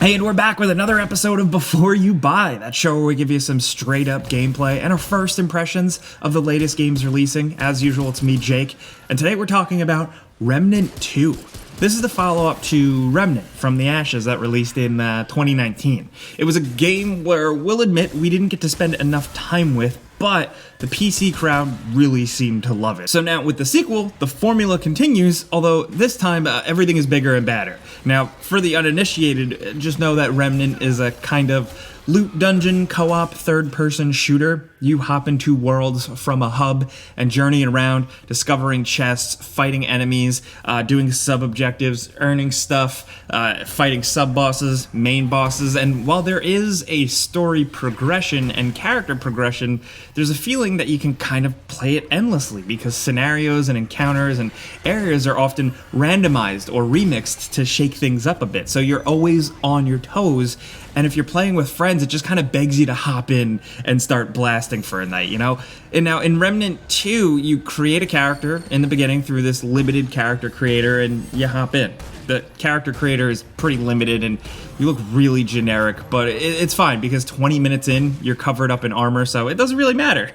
Hey, and we're back with another episode of Before You Buy, that show where we give you some straight up gameplay and our first impressions of the latest games releasing. As usual, it's me, Jake, and today we're talking about Remnant 2. This is the follow-up to Remnant from the Ashes that released in 2019. It was a game where, we'll admit, we didn't get to spend enough time with, but the PC crowd really seemed to love it. So now with the sequel, the formula continues, although this time everything is bigger and badder. Now, for the uninitiated, just know that Remnant is a kind of loot dungeon co-op third-person shooter. You hop into worlds from a hub and journey around, discovering chests, fighting enemies, doing sub-objectives, earning stuff, fighting sub-bosses, main bosses, and while there is a story progression and character progression, there's a feeling that you can kind of play it endlessly because scenarios and encounters and areas are often randomized or remixed to shake things up a bit, so you're always on your toes. And if you're playing with friends, it just kind of begs you to hop in and start blasting for a night, you know? And now in Remnant 2, you create a character in the beginning through this limited character creator and you hop in. The character creator is pretty limited and you look really generic, but it's fine because 20 minutes in, you're covered up in armor, so it doesn't really matter.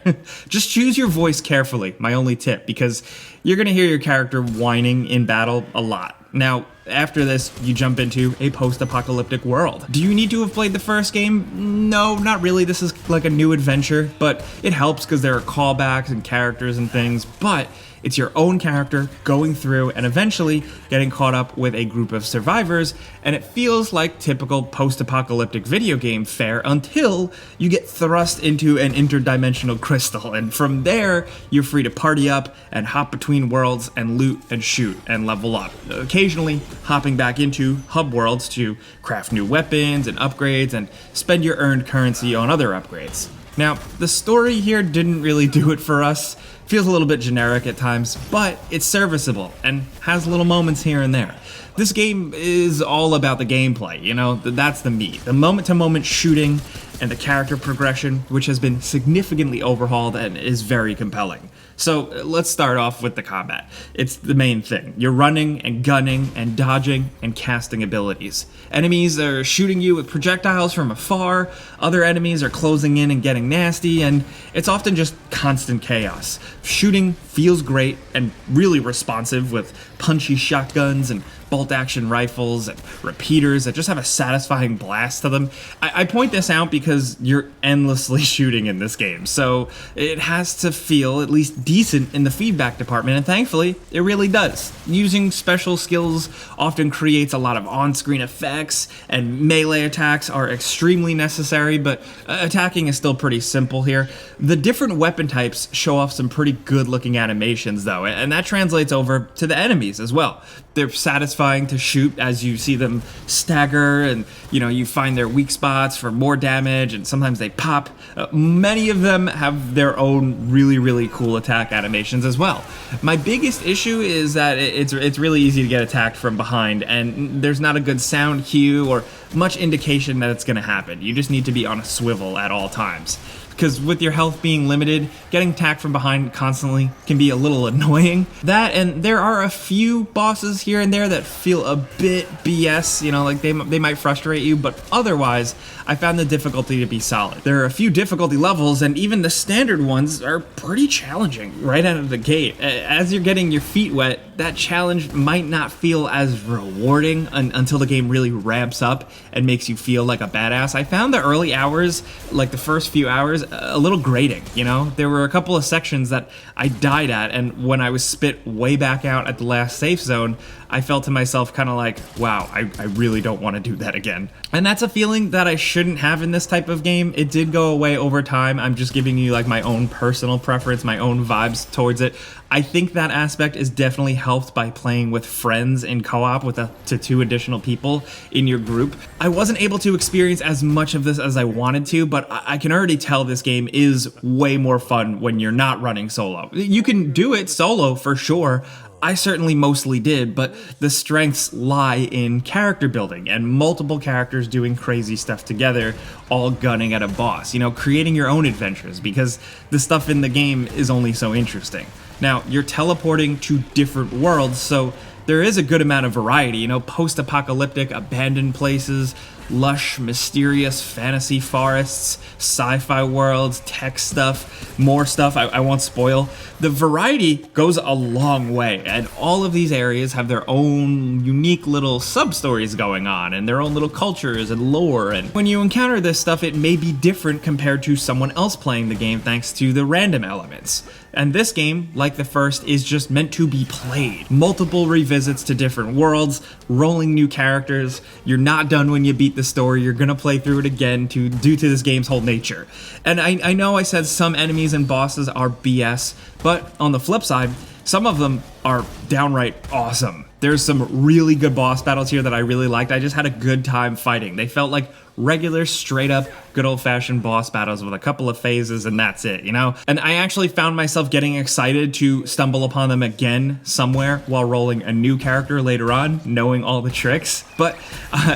Just choose your voice carefully, my only tip, because you're gonna hear your character whining in battle a lot. Now, after this, you jump into a post-apocalyptic world. Do you need to have played the first game? No, not really. This is like a new adventure, but it helps because there are callbacks and characters and things, but it's your own character going through and eventually getting caught up with a group of survivors, and it feels like typical post-apocalyptic video game fare until you get thrust into an interdimensional crystal, and from there, you're free to party up and hop between worlds and loot and shoot and level up. Occasionally, hopping back into hub worlds to craft new weapons and upgrades and spend your earned currency on other upgrades. Now, the story here didn't really do it for us. Feels a little bit generic at times, but it's serviceable and has little moments here and there. This game is all about the gameplay, you know, that's the meat. The moment-to-moment shooting and the character progression, which has been significantly overhauled and is very compelling. So let's start off with the combat. It's the main thing. You're running and gunning and dodging and casting abilities. Enemies are shooting you with projectiles from afar, other enemies are closing in and getting nasty, and it's often just constant chaos. Shooting feels great and really responsive with punchy shotguns and bolt-action rifles and repeaters that just have a satisfying blast to them. I point this out because you're endlessly shooting in this game, so it has to feel at least decent in the feedback department, and thankfully, it really does. Using special skills often creates a lot of on-screen effects, and melee attacks are extremely necessary, but attacking is still pretty simple here. The different weapon types show off some pretty good-looking animations, though, and that translates over to the enemies as well. They're satisfying to shoot as you see them stagger and, you know, you find their weak spots for more damage and sometimes they pop. Many of them have their own really, really cool attack animations as well. My biggest issue is that it's really easy to get attacked from behind and there's not a good sound cue or much indication that it's going to happen. You just need to be on a swivel at all times. Because with your health being limited, getting attacked from behind constantly can be a little annoying. That, and there are a few bosses here and there that feel a bit BS, you know, like they might frustrate you, but otherwise, I found the difficulty to be solid. There are a few difficulty levels, and even the standard ones are pretty challenging right out of the gate. As you're getting your feet wet, that challenge might not feel as rewarding until the game really ramps up and makes you feel like a badass. I found the early hours, like the first few hours, a little grating, you know? There were a couple of sections that I died at, and when I was spit way back out at the last safe zone, I felt to myself kind of like, wow, I really don't want to do that again. And that's a feeling that I shouldn't have in this type of game. It did go away over time. I'm just giving you like my own personal preference, my own vibes towards it. I think that aspect is definitely helped by playing with friends in co-op with up to 2 additional people in your group. I wasn't able to experience as much of this as I wanted to, but I can already tell this game is way more fun when you're not running solo. You can do it solo for sure. I certainly mostly did, but the strengths lie in character building and multiple characters doing crazy stuff together, all gunning at a boss, you know, creating your own adventures because the stuff in the game is only so interesting. Now, you're teleporting to different worlds, so there is a good amount of variety, you know, post-apocalyptic, abandoned places, lush, mysterious fantasy forests, sci-fi worlds, tech stuff, more stuff I won't spoil. The variety goes a long way, and all of these areas have their own unique little sub-stories going on, and their own little cultures and lore, and when you encounter this stuff, it may be different compared to someone else playing the game thanks to the random elements. And this game, like the first, is just meant to be played. Multiple revisits to different worlds, rolling new characters. You're not done when you beat the story. You're gonna play through it again due to this game's whole nature. And I know I said some enemies and bosses are BS, but on the flip side, some of them are downright awesome. There's some really good boss battles here that I really liked. I just had a good time fighting. They felt like regular, straight up, good old-fashioned boss battles with a couple of phases and that's it, you know? And I actually found myself getting excited to stumble upon them again somewhere while rolling a new character later on, knowing all the tricks. But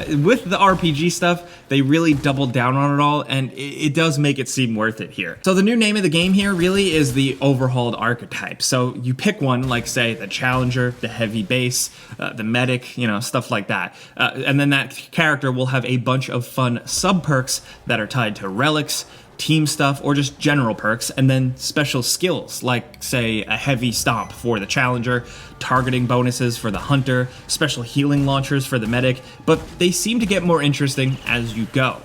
with the RPG stuff, they really doubled down on it all, and it does make it seem worth it here. So the new name of the game here really is the overhauled archetype. So you pick one, like say the Challenger, the Heavy Base, the Medic, you know, stuff like that. And then that character will have a bunch of fun sub-perks that are tied to relics, team stuff, or just general perks, and then special skills like, say, a heavy stomp for the Challenger, targeting bonuses for the Hunter, special healing launchers for the Medic, but they seem to get more interesting as you go.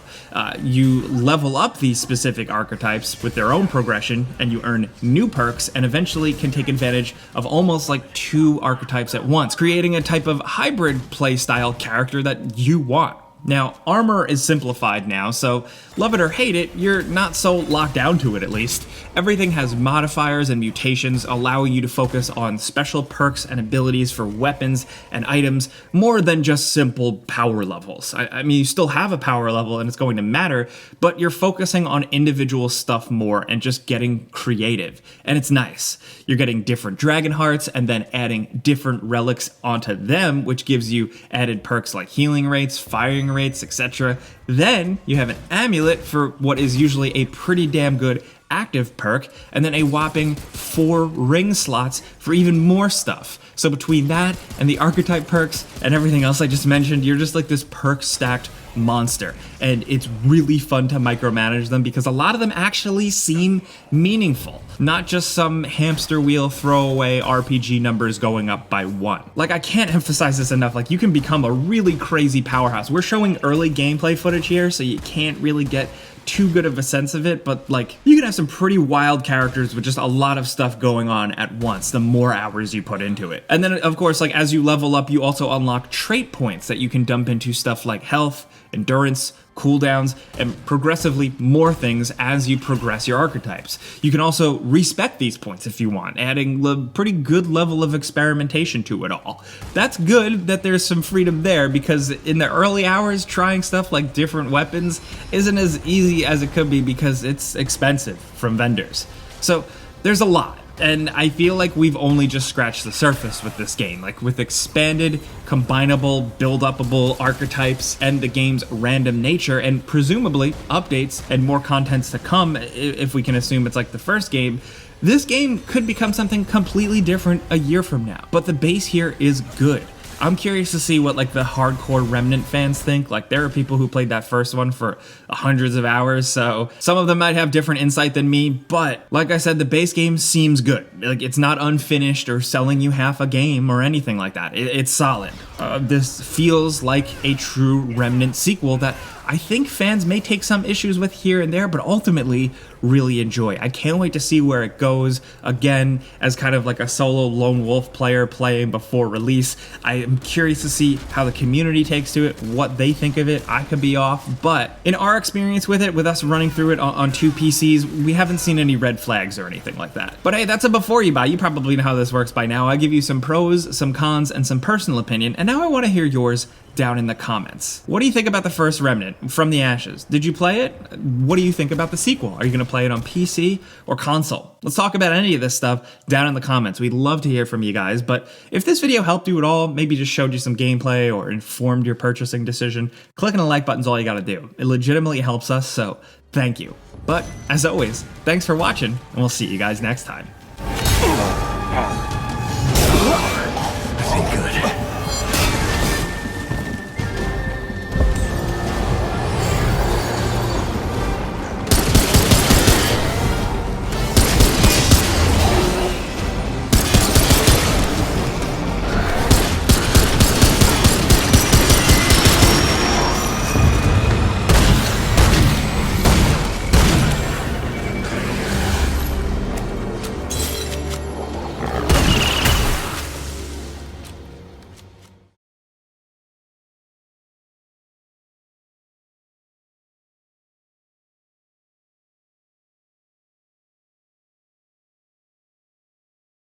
You level up these specific archetypes with their own progression, and you earn new perks, and eventually can take advantage of almost like two archetypes at once, creating a type of hybrid playstyle character that you want. Now, armor is simplified now, so love it or hate it, you're not so locked down to it at least. Everything has modifiers and mutations, allowing you to focus on special perks and abilities for weapons and items more than just simple power levels. I mean, you still have a power level and it's going to matter, but you're focusing on individual stuff more and just getting creative. And it's nice. You're getting different dragon hearts and then adding different relics onto them, which gives you added perks like healing rates, firing rates, etc. Then you have an amulet for what is usually a pretty damn good active perk, and then a whopping 4 ring slots for even more stuff. So between that and the archetype perks and everything else I just mentioned, you're just like this perk stacked monster, and it's really fun to micromanage them because a lot of them actually seem meaningful, not just some hamster wheel throwaway RPG numbers going up by 1. Like, I can't emphasize this enough, like, you can become a really crazy powerhouse. We're showing early gameplay footage here, so you can't really get too good of a sense of it, but like, you can have some pretty wild characters with just a lot of stuff going on at once the more hours you put into it. And then of course, like, as you level up, you also unlock trait points that you can dump into stuff like health, endurance, cooldowns, and progressively more things as you progress your archetypes. You can also respec these points if you want, adding a pretty good level of experimentation to it all. That's good that there's some freedom there, because in the early hours, trying stuff like different weapons isn't as easy as it could be because it's expensive from vendors. So there's a lot. And I feel like we've only just scratched the surface with this game, like with expanded, combinable, build-upable archetypes and the game's random nature, and presumably updates and more contents to come, if we can assume it's like the first game. This game could become something completely different a year from now, but the base here is good. I'm curious to see what like the hardcore Remnant fans think. Like, there are people who played that first one for hundreds of hours, so some of them might have different insight than me, but like I said, the base game seems good. Like, it's not unfinished or selling you half a game or anything like that. It's solid. This feels like a true Remnant sequel that I think fans may take some issues with here and there, but ultimately really enjoy. I can't wait to see where it goes. Again, as kind of like a solo lone wolf player playing before release, I am curious to see how the community takes to it, what they think of it. I could be off, but in our experience with it, with us running through it on 2 PCs, we haven't seen any red flags or anything like that. But hey, that's a before you buy. You probably know how this works by now. I give you some pros, some cons, and some personal opinion, and now I want to hear yours down in the comments. What do you think about the first Remnant, From the Ashes? Did you play it? What do you think about the sequel? Are you going to play it on PC or console? Let's talk about any of this stuff down in the comments. We'd love to hear from you guys, but if this video helped you at all, maybe just showed you some gameplay or informed your purchasing decision, clicking the like button's all you gotta do. It legitimately helps us, so thank you. But as always, thanks for watching, and we'll see you guys next time.